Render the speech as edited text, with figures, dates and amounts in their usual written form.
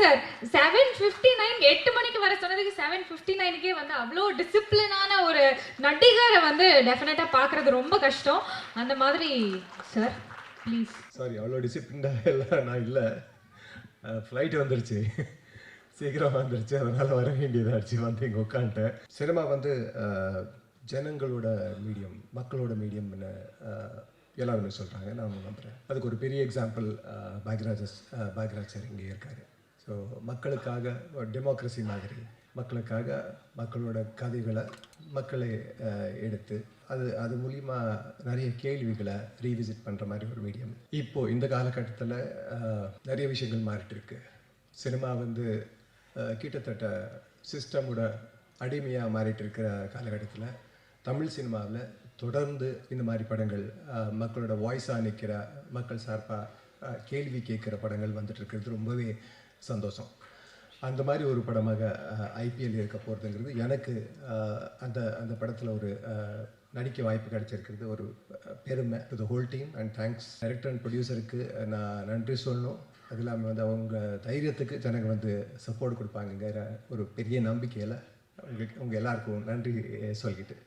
Sir 7:59 8 மணிக்கு வர சொன்னதுக்கு 7:59க்கே வந்து அவ்வளோ டிசிப்ளினான ஒரு நடிகரை வந்து டெஃபினட்டா பார்க்கறது ரொம்ப கஷ்டம். அந்த மாதிரி சார் ப்ளீஸ். சாரி, அவ்வளோ டிசிப்ளின்டாக எல்லாம் நான் இல்லை. ஃப்ளைட் வந்துருச்சு, சீக்கிரம் வந்துருச்சு, அதனால் வர வேண்டியதாச்சு. வந்து இங்கே உட்காந்துட்டேன். சினிமா வந்து ஜனங்களோட மீடியம், மக்களோட மீடியம்னு எல்லாருமே சொல்கிறாங்க. நான் நம்புகிறேன். அதுக்கு ஒரு பெரிய எக்ஸாம்பிள் பாக்யராஜ் சார் இங்கே இருக்கார். ஸோ மக்களுக்காக டெமோக்ரஸி மாதிரி மக்களுக்காக மக்களோட கதைகளை மக்களை எடுத்து அது மூலிமா நிறைய கேள்விகளை ரீவிசிட் பண்ணுற மாதிரி ஒரு மீடியம். இப்போது இந்த காலகட்டத்தில் நிறைய விஷயங்கள் மாறிட்டு இருக்கு. சினிமா வந்து கிட்டத்தட்ட சிஸ்டமோட அடிமையாக மாறிட்டு இருக்கிற காலகட்டத்தில் தமிழ் சினிமாவில் தொடர்ந்து இந்த மாதிரி படங்கள் மக்களோட வாய்ஸாக நிற்கிற, மக்கள் சார்பாக கேள்வி கேட்குற படங்கள் வந்துட்டு இருக்கிறது ரொம்பவே சந்தோஷம். அந்த மாதிரி ஒரு படமாக ஐபிஎல் இருக்க போகிறதுங்கிறது எனக்கு அந்த அந்த படத்தில் ஒரு நடிக்க வாய்ப்பு கிடைச்சிருக்கிறது ஒரு பெருமை. To the whole team and thanks. Director and ப்ரொடியூசருக்கு நான் நன்றி சொல்லணும். அது இல்லாமல் வந்து அவங்க தைரியத்துக்கு ஜனங்க வந்து சப்போர்ட் கொடுப்பாங்கங்கிற ஒரு பெரிய நம்பிக்கையில் உங்கள் எல்லாருக்கும் நன்றி சொல்லிக்கிட்டு